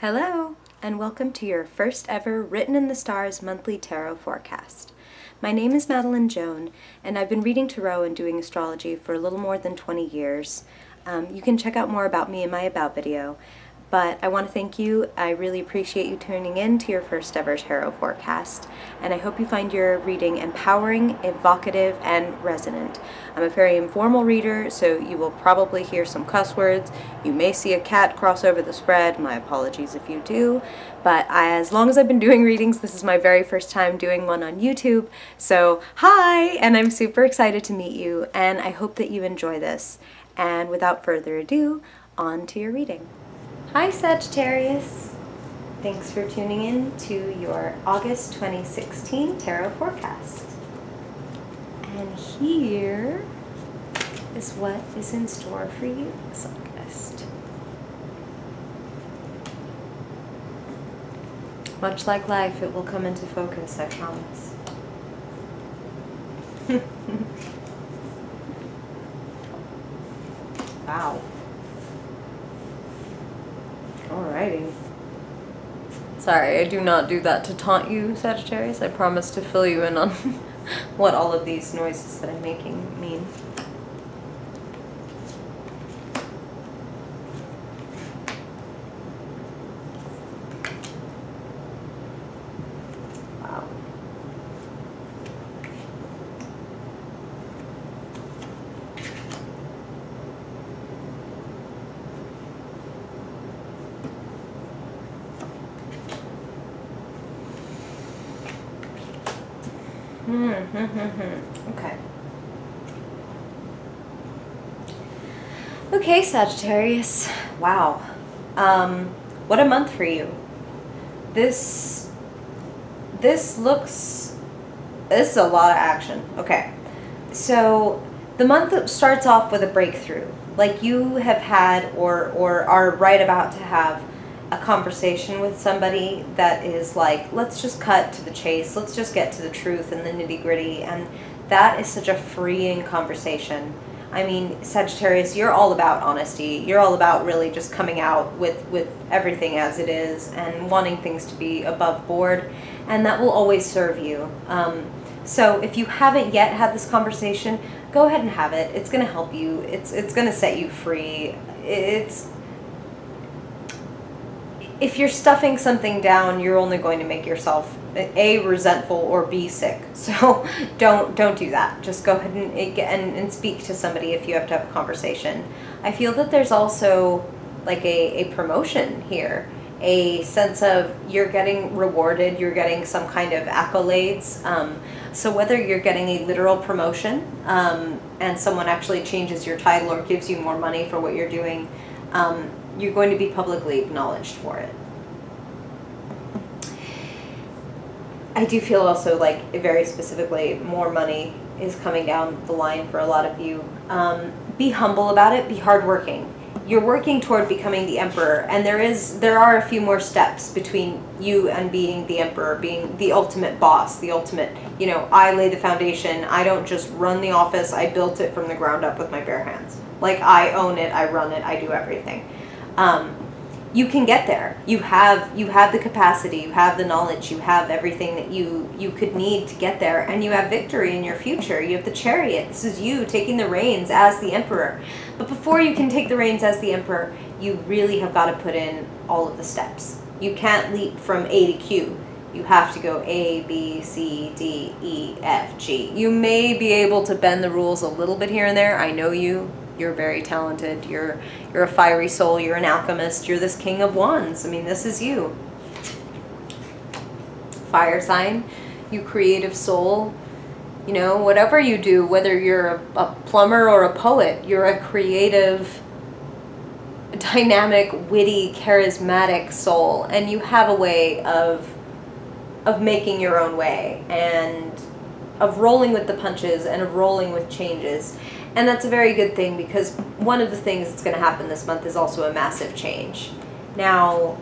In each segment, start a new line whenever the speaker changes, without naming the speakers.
Hello, and welcome to your first ever Written in the Stars monthly tarot forecast. My name is Madeline Joan, and I've been reading tarot and doing astrology for a little more than 20 years. You can check out more about me in my About video, but I want to thank you. I really appreciate you tuning in to your first ever tarot forecast, and I hope you find your reading empowering, evocative, and resonant. I'm a very informal reader, so you will probably hear some cuss words. You may see a cat cross over the spread. My apologies if you do, but as long as I've been doing readings, this is my very first time doing one on YouTube, so hi, and I'm super excited to meet you, and I hope that you enjoy this. And without further ado, on to your reading. Hi Sagittarius! Thanks for tuning in to your August 2016 tarot forecast. And here is what is in store for you this August. Much like life, it will come into focus, I promise. Wow. Alrighty. Sorry, I do not do that to taunt you, Sagittarius. I promise to fill you in on what all of these noises that I'm making mean. Wow. Okay. Okay, Sagittarius. Wow. What a month for you. This is a lot of action. Okay. So the month starts off with a breakthrough. Like you have had or are right about to have a conversation with somebody that is like, let's just cut to the chase, let's just get to the truth and the nitty-gritty, and that is such a freeing conversation. I mean, Sagittarius, you're all about honesty. You're all about really just coming out with everything as it is and wanting things to be above board, and that will always serve you. So if you haven't yet had this conversation, go ahead and have it. It's going to help you. It's going to set you free. If you're stuffing something down, you're only going to make yourself A, resentful, or B, sick. So don't do that. Just go ahead and speak to somebody if you have to have a conversation. I feel that there's also like a promotion here, a sense of you're getting rewarded, you're getting some kind of accolades. So whether you're getting a literal promotion and someone actually changes your title or gives you more money for what you're doing, you're going to be publicly acknowledged for it. I do feel also like very specifically more money is coming down the line for a lot of you. Be humble about it, be hardworking. You're working toward becoming the emperor, and there are a few more steps between you and being the emperor, being the ultimate boss, the ultimate, you know, I lay the foundation. I don't just run the office, I built it from the ground up with my bare hands. Like, I own it, I run it, I do everything. You can get there. You have the capacity, you have the knowledge, you have everything that you could need to get there, and you have victory in your future. You have the Chariot. This is you taking the reins as the emperor. But before you can take the reins as the emperor, you really have got to put in all of the steps. You can't leap from A to Q. You have to go A, B, C, D, E, F, G. You may be able to bend the rules a little bit here and there. I know you. You're very talented. You're a fiery soul. You're an alchemist. You're this King of Wands. I mean, this is you. Fire sign, you creative soul. You know, whatever you do, whether you're a plumber or a poet, you're a creative, dynamic, witty, charismatic soul, and you have a way of making your own way and of rolling with the punches and of rolling with changes. And that's a very good thing, because one of the things that's going to happen this month is also a massive change. Now,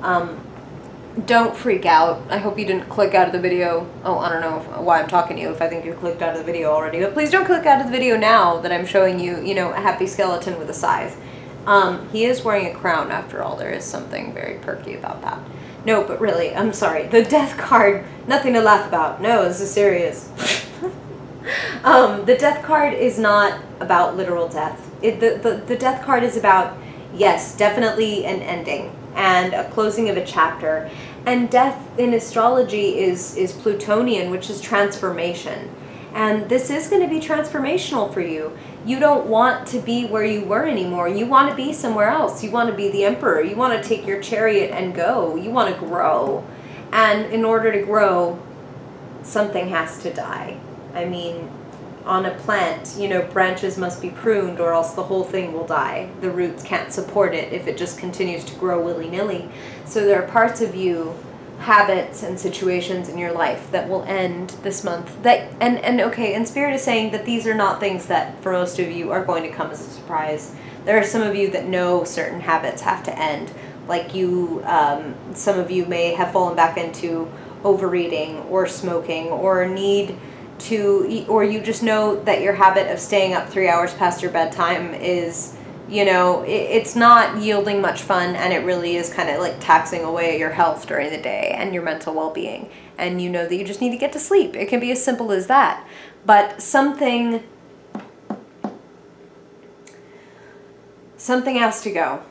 don't freak out. I hope you didn't click out of the video. Oh, I don't know why I'm talking to you if I think you clicked out of the video already. But please don't click out of the video now that I'm showing you, you know, a happy skeleton with a scythe. He is wearing a crown after all. There is something very perky about that. No, but really, I'm sorry. The death card, nothing to laugh about. No, this is serious. The death card is not about literal death. The death card is about, yes, definitely an ending and a closing of a chapter. And death in astrology is Plutonian, which is transformation. And this is going to be transformational for you. You don't want to be where you were anymore. You want to be somewhere else. You want to be the emperor. You want to take your chariot and go. You want to grow. And in order to grow, something has to die. I mean, on a plant, you know, branches must be pruned or else the whole thing will die. The roots can't support it if it just continues to grow willy-nilly. So there are parts of you, habits and situations in your life that will end this month. Okay, and Spirit is saying that these are not things that for most of you are going to come as a surprise. There are some of you that know certain habits have to end. Like you, some of you may have fallen back into overeating or smoking or need to eat, or you just know that your habit of staying up 3 hours past your bedtime is, you know, it's not yielding much fun, and it really is kind of like taxing away your health during the day and your mental well-being. And you know that you just need to get to sleep. It can be as simple as that. But something has to go.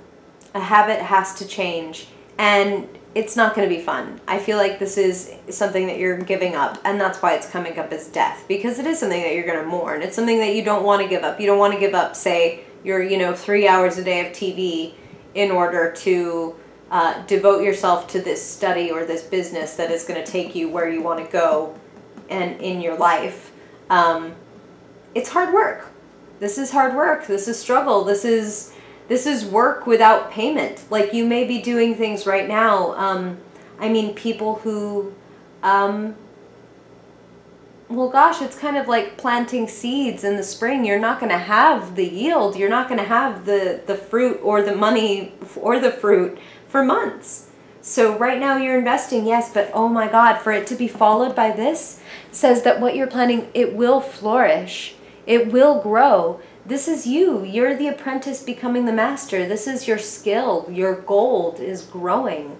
A habit has to change, and it's not going to be fun. I feel like this is something that you're giving up, and that's why it's coming up as death, because it is something that you're going to mourn. It's something that you don't want to give up. You don't want to give up, say, your, you know, 3 hours a day of TV in order to devote yourself to this study or this business that is going to take you where you want to go and in your life. It's hard work. This is hard work. This is struggle. This is work without payment. Like, you may be doing things right now. I mean, people who, well, gosh, it's kind of like planting seeds in the spring. You're not going to have the yield. You're not going to have the fruit or the money or the fruit for months. So right now you're investing, yes, but oh my God, for it to be followed by this says that what you're planting, it will flourish. It will grow. This is you. You're the apprentice becoming the master. This is your skill. Your gold is growing.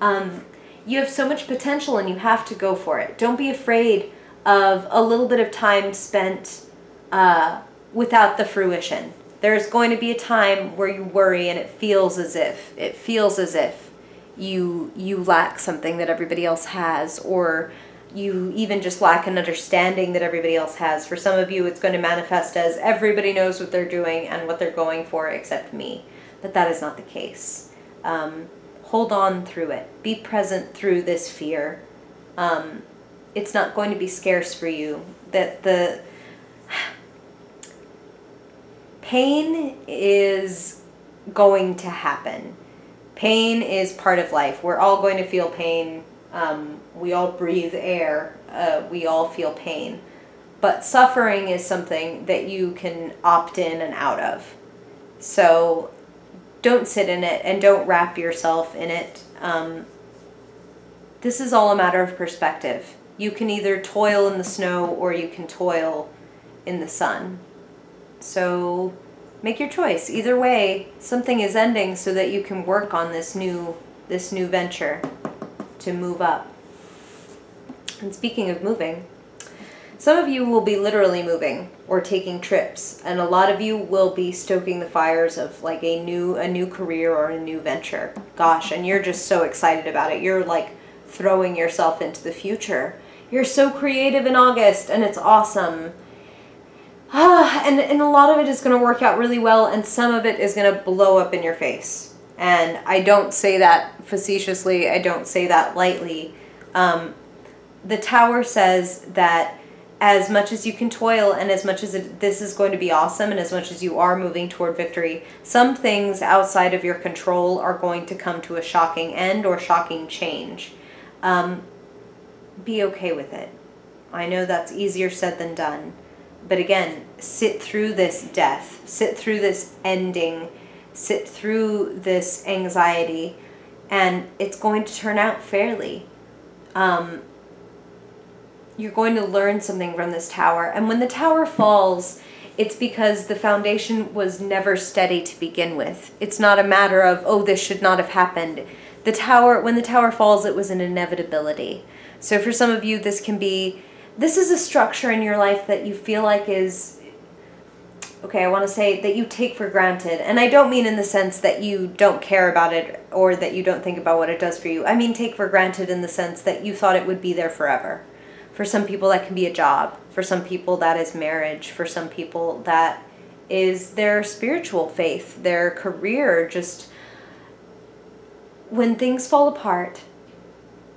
You have so much potential and you have to go for it. Don't be afraid of a little bit of time spent without the fruition. There's going to be a time where you worry and it feels as if you lack something that everybody else has, or you even just lack an understanding that everybody else has. For some of you, it's going to manifest as everybody knows what they're doing and what they're going for except me. But that is not the case. Hold on through it. Be present through this fear. It's not going to be scarce for you. That the pain is going to happen. Pain is part of life. We're all going to feel pain. We all breathe air. We all feel pain. But suffering is something that you can opt in and out of. So don't sit in it and don't wrap yourself in it. This is all a matter of perspective. You can either toil in the snow or you can toil in the sun. So make your choice. Either way, something is ending so that you can work on this new venture to move up. And speaking of moving, some of you will be literally moving or taking trips, and a lot of you will be stoking the fires of like a new career or a new venture. Gosh, and you're just so excited about it. You're like throwing yourself into the future. You're so creative in August, and it's awesome. And a lot of it is going to work out really well, and some of it is going to blow up in your face. And I don't say that facetiously. I don't say that lightly. The Tower says that as much as you can toil and as much as this is going to be awesome and as much as you are moving toward victory, some things outside of your control are going to come to a shocking end or shocking change. Be okay with it. I know that's easier said than done. But again, sit through this death, sit through this ending, sit through this anxiety, and it's going to turn out fairly. You're going to learn something from this tower. And when the tower falls, it's because the foundation was never steady to begin with. It's not a matter of, oh, this should not have happened. The tower, when the tower falls, it was an inevitability. So for some of you, this is a structure in your life that you feel like is, okay, I want to say that you take for granted. And I don't mean in the sense that you don't care about it or that you don't think about what it does for you. I mean take for granted in the sense that you thought it would be there forever. For some people, that can be a job. For some people, that is marriage. For some people, that is their spiritual faith, their career. Just when things fall apart,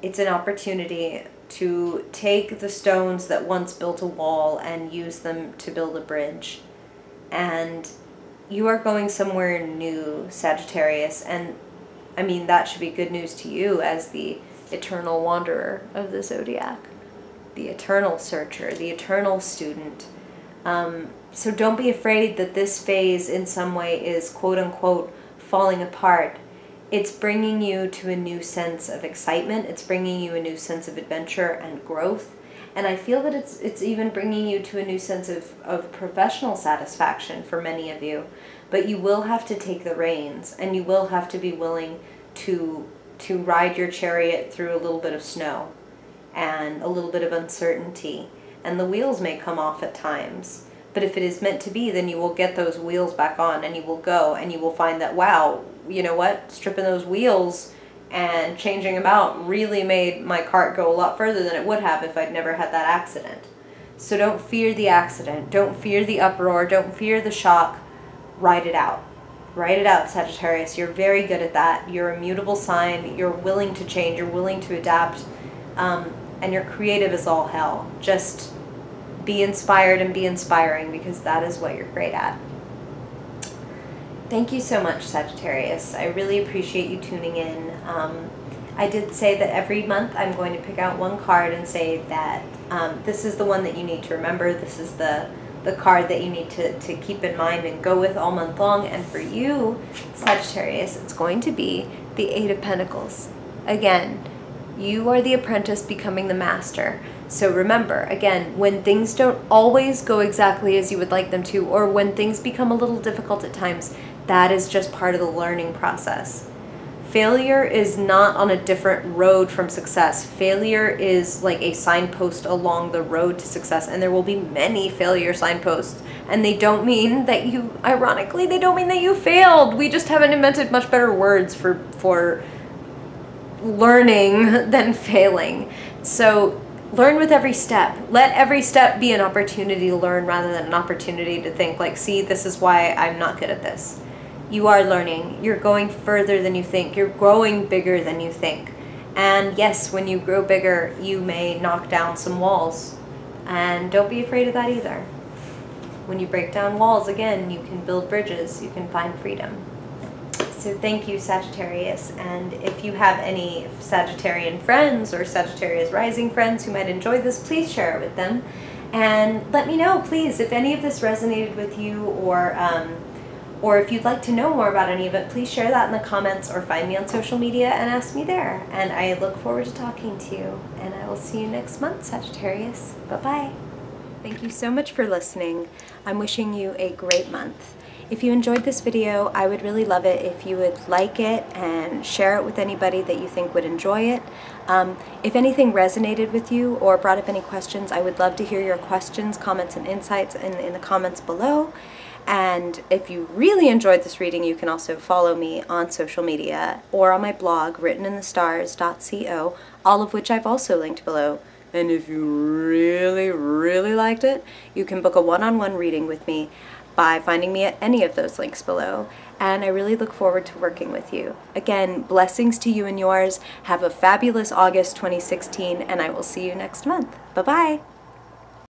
it's an opportunity to take the stones that once built a wall and use them to build a bridge. And you are going somewhere new, Sagittarius. And I mean, that should be good news to you as the eternal wanderer of the zodiac, the eternal searcher, the eternal student. So don't be afraid that this phase in some way is quote unquote falling apart. It's bringing you to a new sense of excitement. It's bringing you a new sense of adventure and growth. And I feel that it's even bringing you to a new sense of professional satisfaction for many of you. But you will have to take the reins, and you will have to be willing to ride your chariot through a little bit of snow and a little bit of uncertainty. And the wheels may come off at times. But if it is meant to be, then you will get those wheels back on, and you will go, and you will find that, wow, you know what, stripping those wheels and changing them out really made my cart go a lot further than it would have if I'd never had that accident. So don't fear the accident. Don't fear the uproar. Don't fear the shock. Ride it out. Ride it out, Sagittarius. You're very good at that. You're a mutable sign. You're willing to change. You're willing to adapt. And you're creative as all hell. Just be inspired and be inspiring, because that is what you're great at. Thank you so much, Sagittarius. I really appreciate you tuning in. I did say that every month I'm going to pick out one card and say that this is the one that you need to remember. This is the card that you need to keep in mind and go with all month long. And for you, Sagittarius, it's going to be the Eight of Pentacles. Again, you are the apprentice becoming the master. So remember, again, when things don't always go exactly as you would like them to, or when things become a little difficult at times, that is just part of the learning process. Failure is not on a different road from success. Failure is like a signpost along the road to success, and there will be many failure signposts. And they don't mean that you, ironically, they don't mean that you failed. We just haven't invented much better words for learning than failing. So learn with every step. Let every step be an opportunity to learn rather than an opportunity to think like, see, this is why I'm not good at this. You are learning. You're going further than you think. You're growing bigger than you think. And yes, when you grow bigger, you may knock down some walls. And don't be afraid of that either. When you break down walls, again, you can build bridges. You can find freedom. So thank you, Sagittarius. And if you have any Sagittarian friends or Sagittarius rising friends who might enjoy this, please share it with them. And let me know, please, if any of this resonated with you, or if you'd like to know more about any of it, please share that in the comments or find me on social media and ask me there. And I look forward to talking to you. And I will see you next month, Sagittarius. Bye-bye. Thank you so much for listening. I'm wishing you a great month. If you enjoyed this video, I would really love it if you would like it and share it with anybody that you think would enjoy it. If anything resonated with you or brought up any questions, I would love to hear your questions, comments, and insights in the comments below. And if you really enjoyed this reading, you can also follow me on social media or on my blog, madeleine.joan.stars, all of which I've also linked below. And if you really, really liked it, you can book a one-on-one reading with me by finding me at any of those links below. And I really look forward to working with you. Again, blessings to you and yours. Have a fabulous August 2016, and I will see you next month. Bye-bye.